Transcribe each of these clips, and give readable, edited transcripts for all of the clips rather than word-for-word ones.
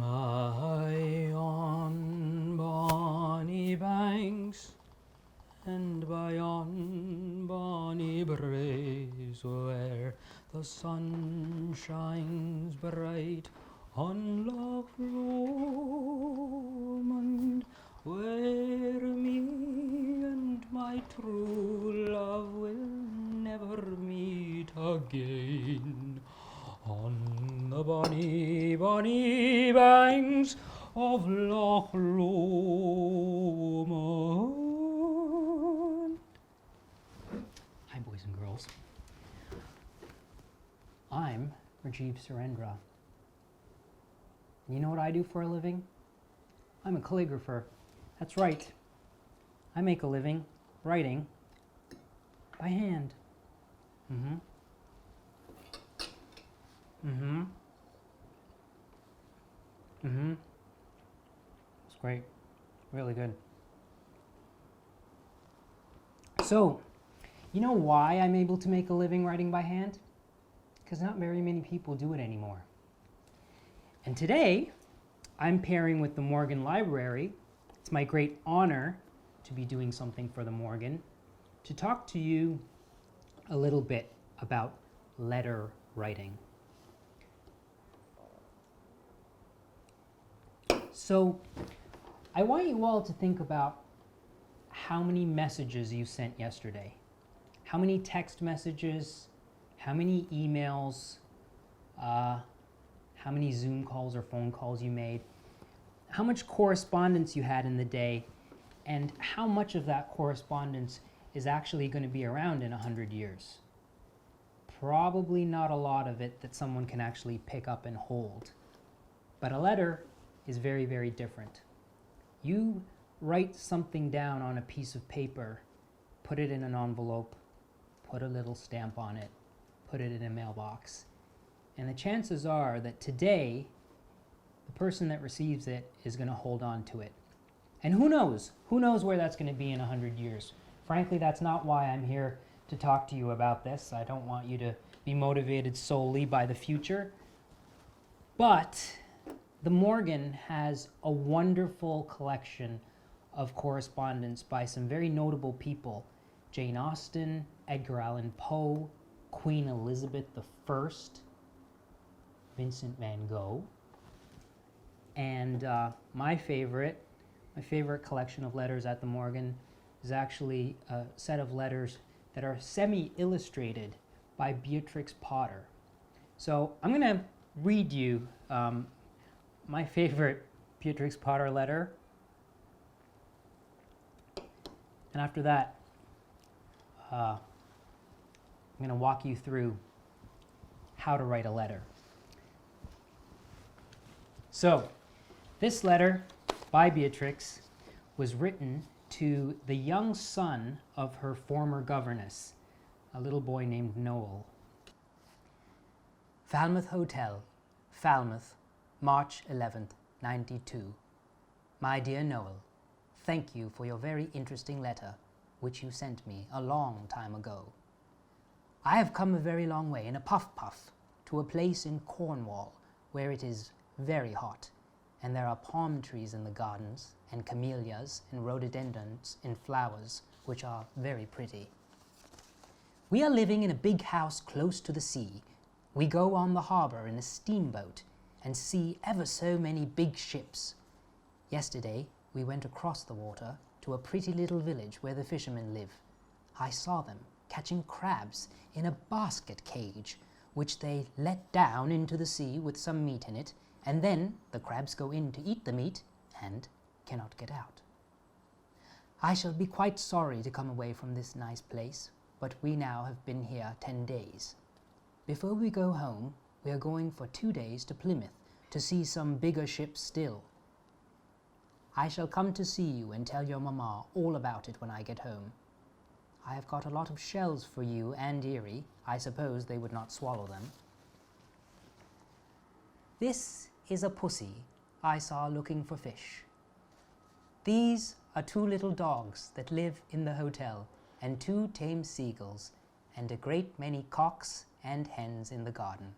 My on bonny banks and by on bonny braes where the sun shines bright on Loch Lomond, where me and my true love will never meet again. On the bonny, bonny banks of Loch Lomond. Hi, boys and girls. I'm Rajiv Surendra. You know what I do for a living? I'm a calligrapher. That's right. I make a living writing by hand. It's great. Really good. So, you know why I'm able to make a living writing by hand? Because not very many people do it anymore. And today, I'm pairing with the Morgan Library. It's my great honor to be doing something for the Morgan, to talk to you a little bit about letter writing. So, I want you all to think about how many messages you sent yesterday. How many text messages, how many emails, how many Zoom calls or phone calls you made, how much correspondence you had in the day, and how much of that correspondence is actually going to be around in 100 years. Probably not a lot of it that someone can actually pick up and hold. But a letter is very, very different. You write something down on a piece of paper, put it in an envelope, put a little stamp on it, put it in a mailbox, and the chances are that today, the person that receives it is going to hold on to it. And who knows where that's going to be in 100 years. Frankly, that's not why I'm here to talk to you about this. I don't want you to be motivated solely by the future. But the Morgan has a wonderful collection of correspondence by some very notable people. Jane Austen, Edgar Allan Poe, Queen Elizabeth I, Vincent van Gogh, and my favorite collection of letters at the Morgan is actually a set of letters that are semi-illustrated by Beatrix Potter. So I'm going to read you my favorite Beatrix Potter letter, and after that I'm going to walk you through how to write a letter. So, this letter by Beatrix was written to the young son of her former governess, a little boy named Noel. Falmouth Hotel, Falmouth, March 11th, 92. My dear Noel, thank you for your very interesting letter, which you sent me a long time ago. I have come a very long way in a puff-puff to a place in Cornwall where it is very hot, and there are palm trees in the gardens, and camellias and rhododendrons in flowers, which are very pretty. We are living in a big house close to the sea. We go on the harbour in a steamboat and see ever so many big ships. Yesterday we went across the water to a pretty little village where the fishermen live. I saw them catching crabs in a basket cage, which they let down into the sea with some meat in it, and then the crabs go in to eat the meat and cannot get out. I shall be quite sorry to come away from this nice place, but we now have been here 10 days. Before we go home, we are going for 2 days to Plymouth to see some bigger ships still. I shall come to see you and tell your mamma all about it when I get home. I have got a lot of shells for you and Erie. I suppose they would not swallow them. This is a pussy I saw looking for fish. These are 2 little dogs that live in the hotel, and 2 tame seagulls, and a great many cocks and hens in the garden.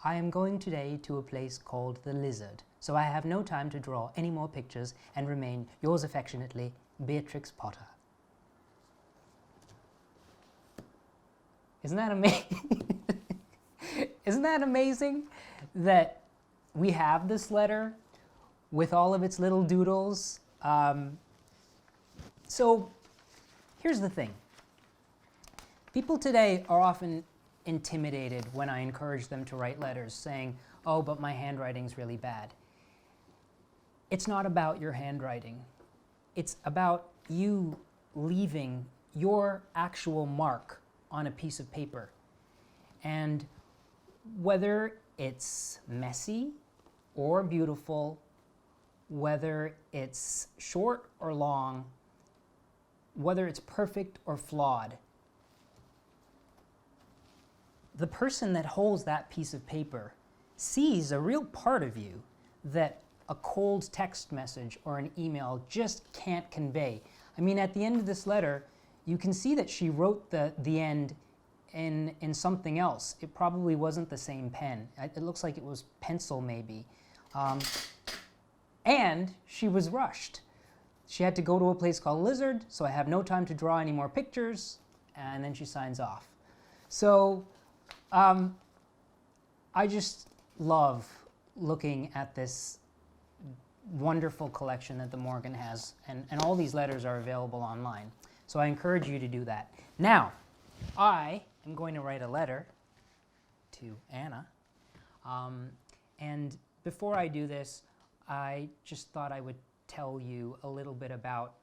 I am going today to a place called the Lizard, so I have no time to draw any more pictures and remain yours affectionately, Beatrix Potter. Isn't that amazing? Isn't that amazing that we have this letter with all of its little doodles? So here's the thing. People today are often intimidated when I encourage them to write letters saying, oh, but my handwriting's really bad. It's not about your handwriting. It's about you leaving your actual mark on a piece of paper. And whether it's messy or beautiful, whether it's short or long, whether it's perfect or flawed, the person that holds that piece of paper sees a real part of you that a cold text message or an email just can't convey. I mean, at the end of this letter, you can see that she wrote the end in something else. It probably wasn't the same pen. It looks like it was pencil maybe. And she was rushed. She had to go to a place called Lizard, so I have no time to draw any more pictures, and then she signs off. So I just love looking at this wonderful collection that the Morgan has, and all these letters are available online. So I encourage you to do that. Now, I am going to write a letter to Anna, and before I do this, I just thought I would tell you a little bit about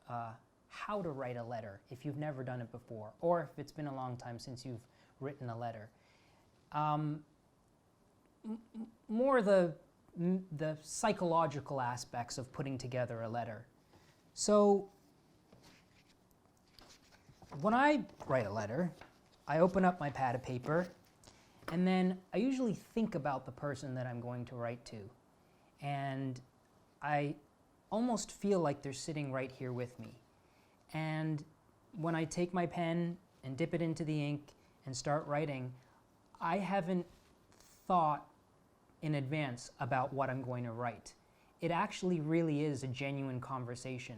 how to write a letter if you've never done it before, or if it's been a long time since you've written a letter. More the psychological aspects of putting together a letter. So when I write a letter, I open up my pad of paper, and then I usually think about the person that I'm going to write to. And I almost feel like they're sitting right here with me. And when I take my pen and dip it into the ink and start writing, I haven't thought in advance about what I'm going to write. It actually really is a genuine conversation.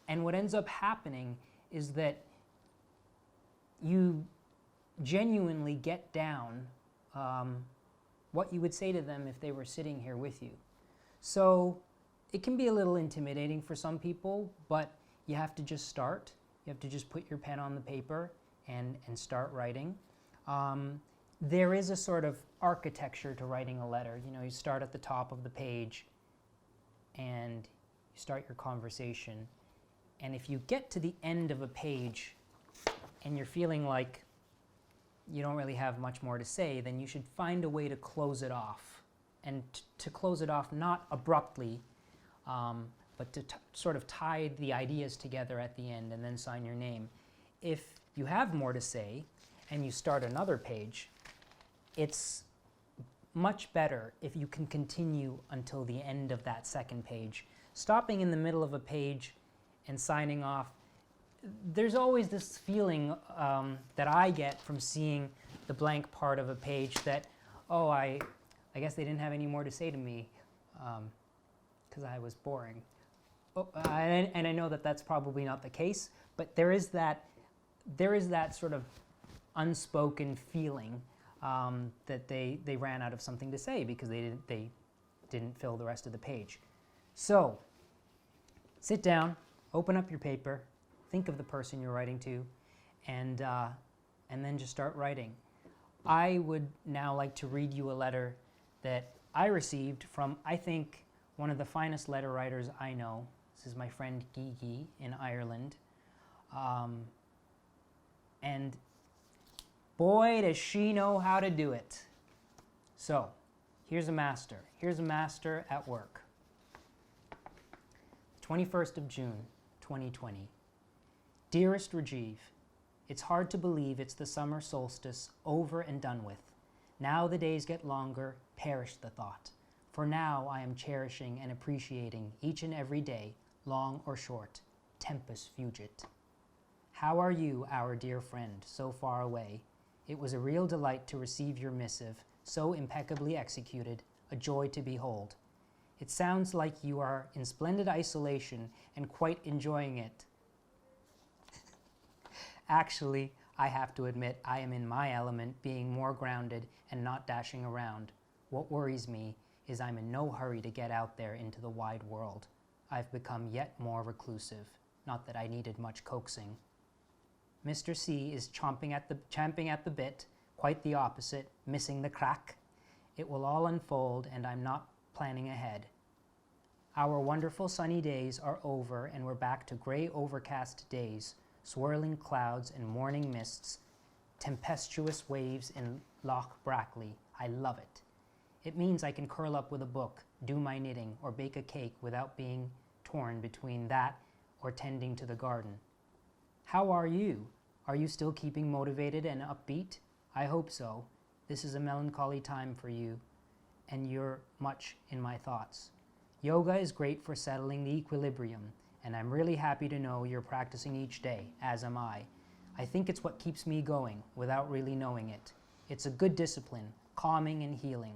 And what ends up happening is that you genuinely get down what you would say to them if they were sitting here with you. So it can be a little intimidating for some people, but you have to just start. You have to just put your pen on the paper and start writing. There is a sort of architecture to writing a letter. You know, you start at the top of the page and you start your conversation. And if you get to the end of a page and you're feeling like you don't really have much more to say, then you should find a way to close it off. And to close it off not abruptly, but to sort of tie the ideas together at the end and then sign your name. If you have more to say and you start another page, it's much better if you can continue until the end of that second page. Stopping in the middle of a page and signing off, there's always this feeling that I get from seeing the blank part of a page that, oh, I guess they didn't have any more to say to me because I was boring. Oh, and I know that that's probably not the case, but there is that sort of unspoken feeling that they ran out of something to say because they didn't fill the rest of the page. So sit down, open up your paper, think of the person you're writing to, and then just start writing. I would now like to read you a letter that I received from, I think, one of the finest letter writers I know. This is my friend Gigi in Ireland. And boy, does she know how to do it. So, here's a master. Here's a master at work. 21st of June, 2020. Dearest Rajiv, it's hard to believe it's the summer solstice over and done with. Now the days get longer, perish the thought. For now I am cherishing and appreciating each and every day, long or short, tempus fugit. How are you, our dear friend, so far away? It was a real delight to receive your missive, so impeccably executed, a joy to behold. It sounds like you are in splendid isolation and quite enjoying it. Actually, I have to admit I am in my element, being more grounded and not dashing around. What worries me is I'm in no hurry to get out there into the wide world. I've become yet more reclusive, not that I needed much coaxing. Mr. C is champing at the bit, quite the opposite, missing the crack. It will all unfold, and I'm not planning ahead. Our wonderful sunny days are over, and we're back to gray overcast days, swirling clouds and morning mists, tempestuous waves in Loch Brackley. I love it. It means I can curl up with a book, do my knitting, or bake a cake without being torn between that or tending to the garden. How are you? Are you still keeping motivated and upbeat? I hope so. This is a melancholy time for you, and you're much in my thoughts. Yoga is great for settling the equilibrium, and I'm really happy to know you're practicing each day, as am I. I think it's what keeps me going, without really knowing it. It's a good discipline, calming and healing.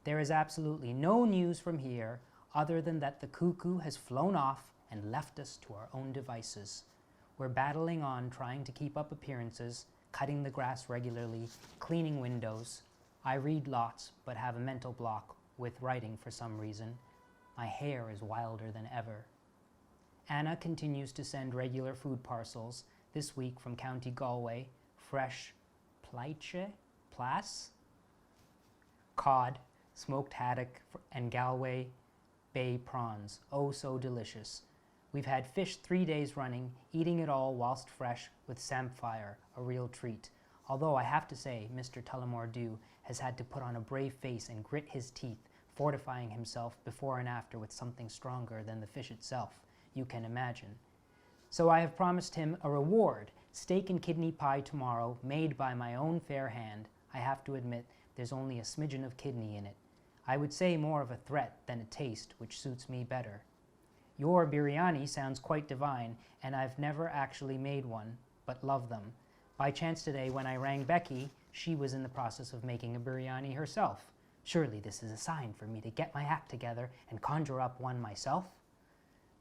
There is absolutely no news from here, other than that the cuckoo has flown off and left us to our own devices. We're battling on, trying to keep up appearances, cutting the grass regularly, cleaning windows. I read lots, but have a mental block with writing for some reason. My hair is wilder than ever. Anna continues to send regular food parcels, this week from County Galway, fresh plaice, cod, smoked haddock, and Galway Bay prawns. Oh, so delicious. We've had fish 3 days running, eating it all whilst fresh with samphire, a real treat. Although I have to say, Mr. Tullamore Dew has had to put on a brave face and grit his teeth, fortifying himself before and after with something stronger than the fish itself, you can imagine. So I have promised him a reward, steak and kidney pie tomorrow, made by my own fair hand. I have to admit, there's only a smidgen of kidney in it. I would say more of a threat than a taste, which suits me better. Your biryani sounds quite divine, and I've never actually made one, but love them. By chance today, when I rang Becky, she was in the process of making a biryani herself. Surely this is a sign for me to get my act together and conjure up one myself.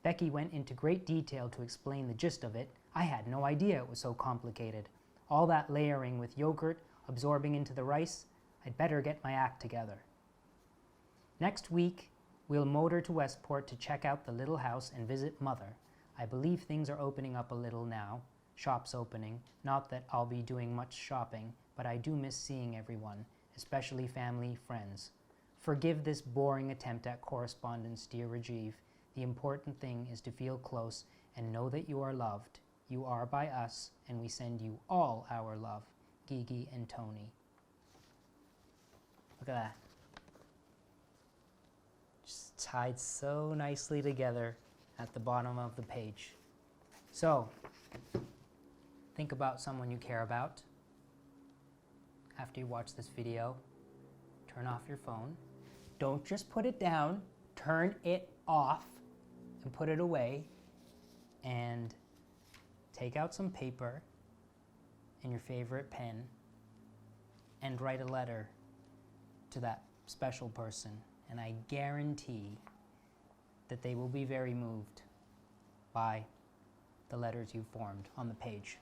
Becky went into great detail to explain the gist of it. I had no idea it was so complicated. All that layering with yogurt, absorbing into the rice, I'd better get my act together. Next week, we'll motor to Westport to check out the little house and visit Mother. I believe things are opening up a little now. Shops opening. Not that I'll be doing much shopping, but I do miss seeing everyone, especially family, friends. Forgive this boring attempt at correspondence, dear Rajiv. The important thing is to feel close and know that you are loved. You are by us, and we send you all our love. Gigi and Tony. Look at that. Just tied so nicely together at the bottom of the page. So, think about someone you care about. After you watch this video, turn off your phone. Don't just put it down, turn it off and put it away, and take out some paper and your favorite pen and write a letter to that special person. And I guarantee that they will be very moved by the letters you formed on the page.